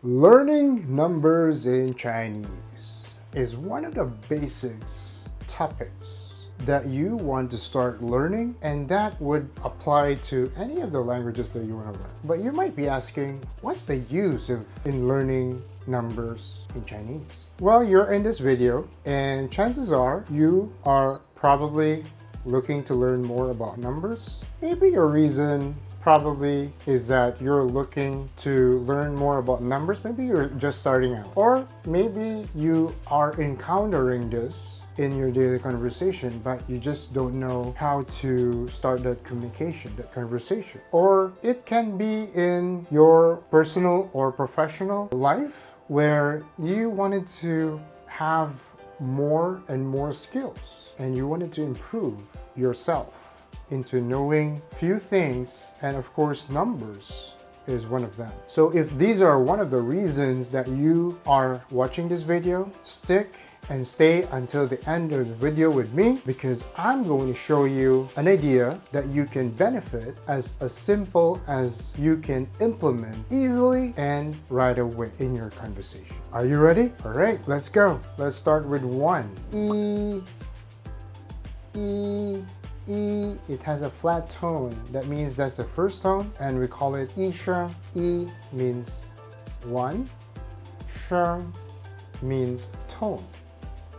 Learning numbers in Chinese is one of the basics topics that you want to start learning, and that would apply to any of the languages that you want to learn. But you might be asking, what's the use in learning numbers in Chinese? Well, you're in this video, and chances are you are probably looking to learn more about numbers. Maybe your reason probably is that you're looking to learn more about numbers. Maybe you're just starting out, or maybe you are encountering this in your daily conversation, but you just don't know how to start that communication, that conversation. Or it can be in your personal or professional life where you wanted to have more and more skills and you wanted to improve yourself into knowing few things, and of course numbers is one of them. So if these are one of the reasons that you are watching this video, stick and stay until the end of the video with me, because I'm going to show you an idea that you can benefit as simple as you can implement easily and right away in your conversation. Are you ready? All right, let's go. Let's start with one. E, it has a flat tone. That means that's the first tone, and we call it yi sheng. E means one, sheng means tone.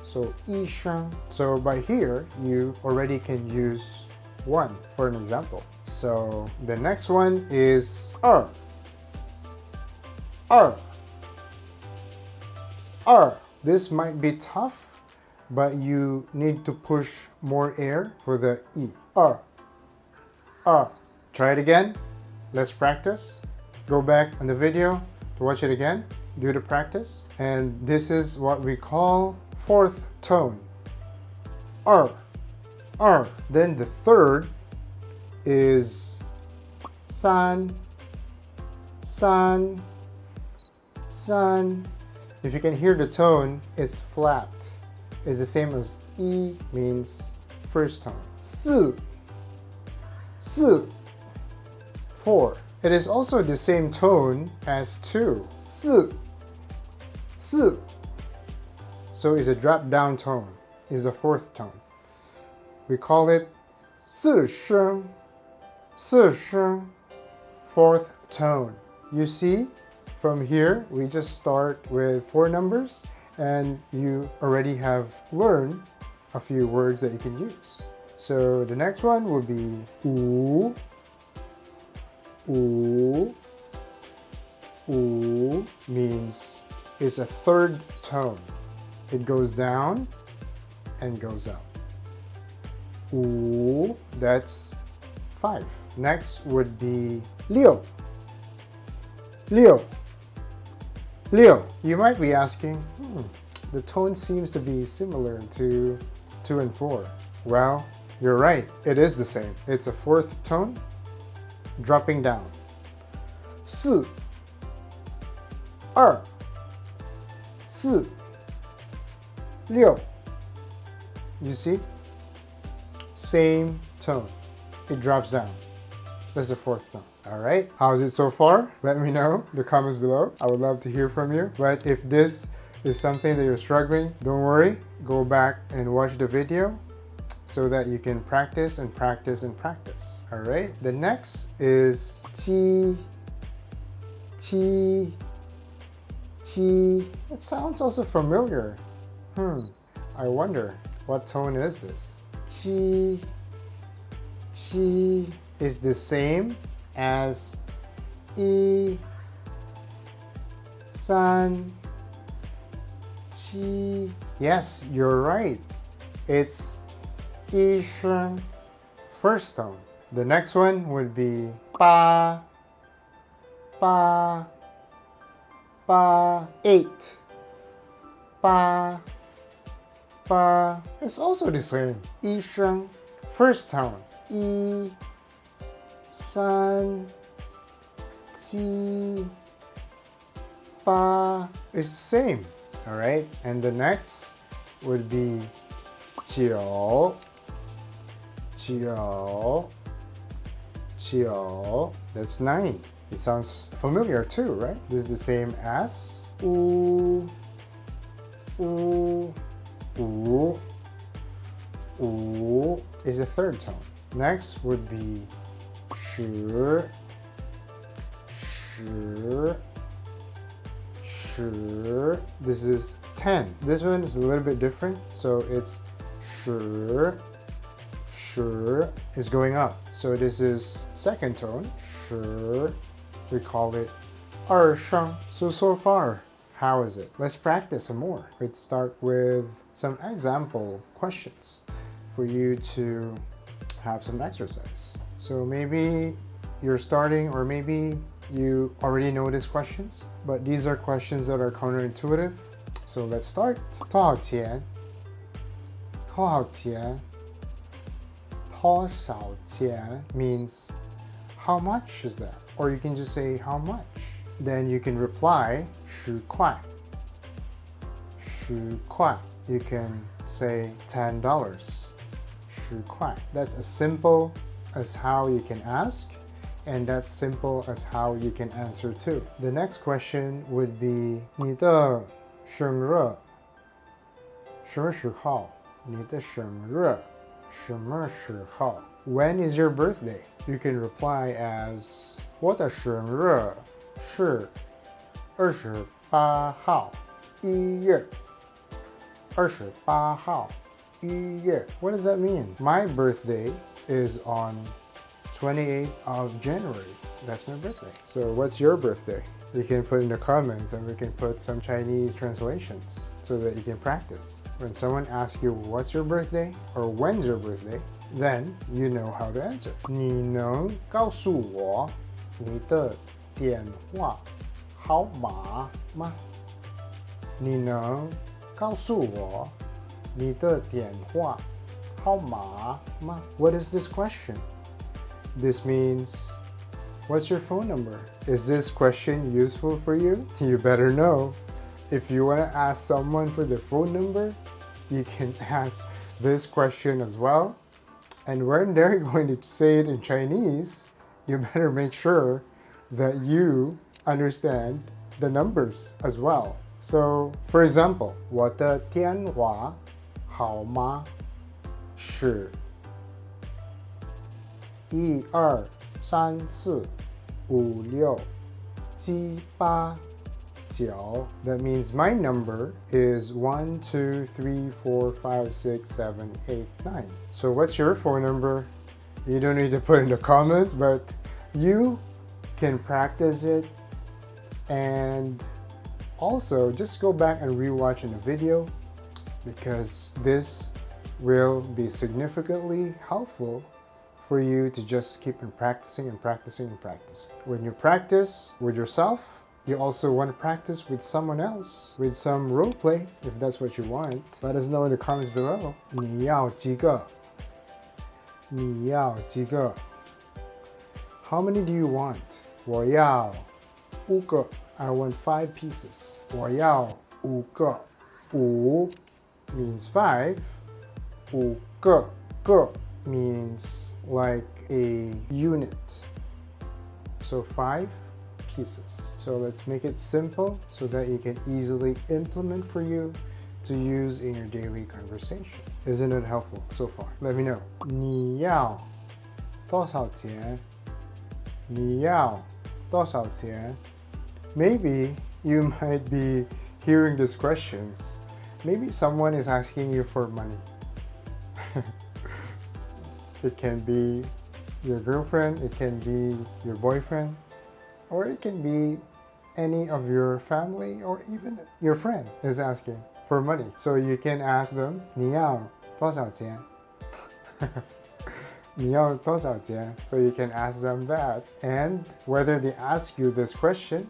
So yi sheng. So by here, you already can use one for an example. So the next one is er. This might be tough, but you need to push more air for the E. Try it again. Let's practice. Go back on the video to watch it again. Do the practice. And this is what we call fourth tone. Then the third is san. If you can hear the tone, it's flat. It's the same as E means first tone. Si. 4. It is also the same tone as 2. Si. So it's a drop down tone. It's the fourth tone. We call it 四声. Fourth tone. You see, from here we just start with 4 numbers, and you already have learned a few words that you can use. So the next one would be 五. 五 means it's a third tone. It goes down and goes up. 五, that's 5. Next would be 六. You might be asking, the tone seems to be similar to 2 and 4. Well, you're right, it is the same. It's a fourth tone, dropping down. 四, 二, 四, 六. You see? Same tone. It drops down. That's the fourth tone. All right, how's it so far? Let me know in the comments below. I would love to hear from you. But if this is something that you're struggling, don't worry. Go back and watch the video so that you can practice and practice and practice. All right, the next is qi. It sounds also familiar. I wonder, what tone is this? Qi is the same as yi, san, qi. Yes, you're right. It's yi sheng, first tone. The next one would be ba. 8. Ba. It's also the same. Yi sheng, first tone. Yi, san, qi, ba. It's the same. All right, and the next would be 九. That's 9. It sounds familiar too, right? This is the same as oo, oo, oo, oo is the third tone. Next would be shi, shi, shi. This is 10. This one is a little bit different, so it's shi, shi is going up. So this is second tone, shi. We call it 二声. So far, how is it? Let's practice some more. Let's start with some example questions for you to have some exercise. So maybe you're starting, or maybe you already know these questions, but these are questions that are counterintuitive. So let's start. 多少钱?多少钱?多少钱 means how much is that? Or you can just say how much. Then you can reply 10块. 10块. You can say $10. 10块. That's as simple as how you can ask, and that's simple as how you can answer too. The next question would be 你的生日什么时候?你的生日什么时候? When is your birthday? You can reply as 我的生日是28号1月28号1月. What does that mean? My birthday is on 28th of January. That's my birthday. So what's your birthday? You can put in the comments, and we can put some Chinese translations so that you can practice. When someone asks you what's your birthday or when's your birthday, then you know how to answer. 你能告诉我你的电话号码吗?你能告诉我你的电话号码吗? What is this question? This means, what's your phone number? Is this question useful for you? You better know. If you want to ask someone for their phone number, you can ask this question as well. And when they're going to say it in Chinese, you better make sure that you understand the numbers as well. So, for example, 我的电话号码是1 2 3 4 5 6 7 8 9. That means my number is 1 2 3 4 5 6 7 8 9. So what's your phone number? You don't need to put in the comments, but you can practice it, and also just go back and rewatch in the video, because this will be significantly helpful for you to just keep on practicing and practicing and practicing. When you practice with yourself, you also want to practice with someone else, with some role play, if that's what you want. Let us know in the comments below. 你要几个?你要几个? How many do you want? 我要5个. I want 5 pieces. 我要5个. 5 means 5. 5个. 个 means like a unit. So 5 pieces. So let's make it simple so that you can easily implement for you to use in your daily conversation. Isn't it helpful so far? Let me know. 你要多少钱?你要多少钱? Maybe you might be hearing these questions. Maybe someone is asking you for money. It can be your girlfriend, it can be your boyfriend, or it can be any of your family, or even your friend is asking for money. So you can ask them, 你要多少钱? 你要多少钱? So you can ask them that. And whether they ask you this question,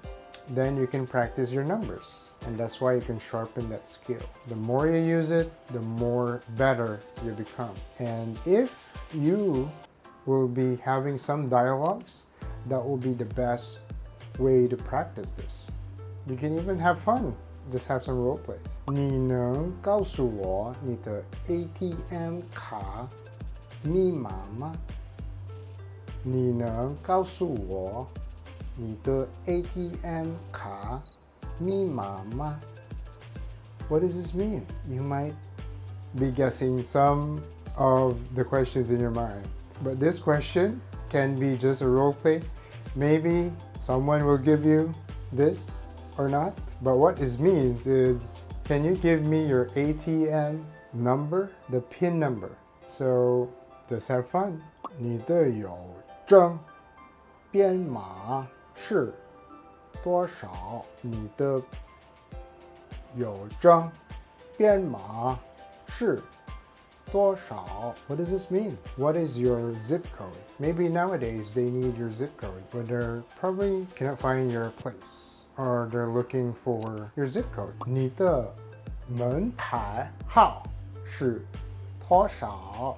then you can practice your numbers. And that's why you can sharpen that skill. The more you use it, the more better you become. And if you will be having some dialogues, that will be the best way to practice this. You can even have fun. Just have some role plays. 你能告诉我你的 ATM 卡密码吗? 你能告诉我你的 ATM 卡密码吗? What does this mean? You might be guessing some of the questions in your mind. But this question can be just a role play. Maybe someone will give you this or not. But what it means is, can you give me your ATM number, the PIN number? So just have fun. 你的邮政编码是多少? 你的邮政编码是多少? What does this mean? What is your zip code? Maybe nowadays they need your zip code, but they probably cannot find your place, or they're looking for your zip code. 你的门牌号是多少?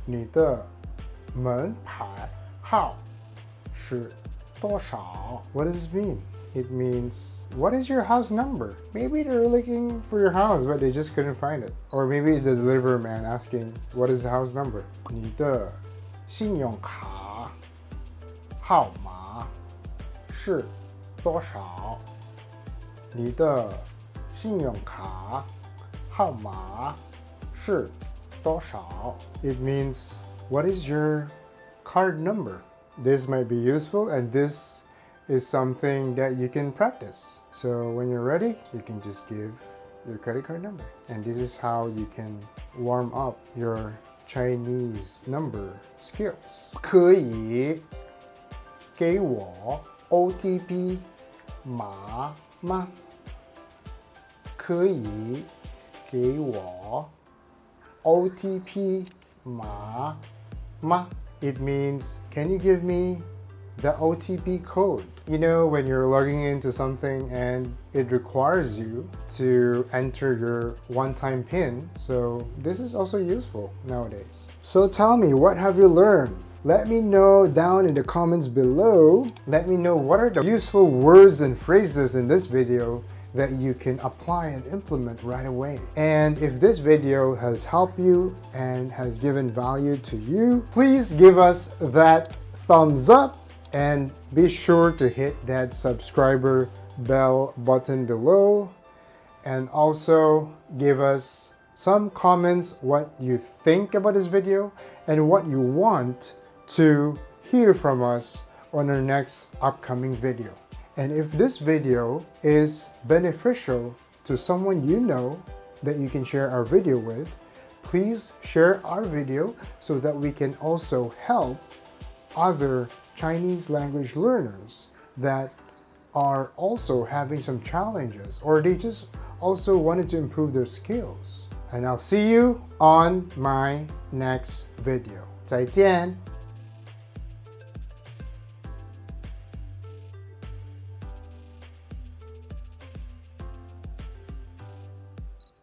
你的门牌号是多少? What does this mean? It means, what is your house number? Maybe they're looking for your house, but they just couldn't find it. Or maybe it's the delivery man asking, what is the house number? 你的信用卡号码是多少? 你的信用卡号码是多少? It means, what is your card number? This might be useful, and this is something that you can practice. So when you're ready, you can just give your credit card number. And this is how you can warm up your Chinese number skills. 可以给我 OTP 码吗? 可以给我 OTP 码吗? It means, can you give me the OTP code? You know, when you're logging into something and it requires you to enter your one-time PIN. So this is also useful nowadays. So tell me, what have you learned? Let me know down in the comments below. Let me know what are the useful words and phrases in this video that you can apply and implement right away. And if this video has helped you and has given value to you, please give us that thumbs up and be sure to hit that subscriber bell button below, and also give us some comments what you think about this video and what you want to hear from us on our next upcoming video. And if this video is beneficial to someone you know that you can share our video with, please share our video so that we can also help other Chinese language learners that are also having some challenges, or they just also wanted to improve their skills. And I'll see you on my next video. 再见.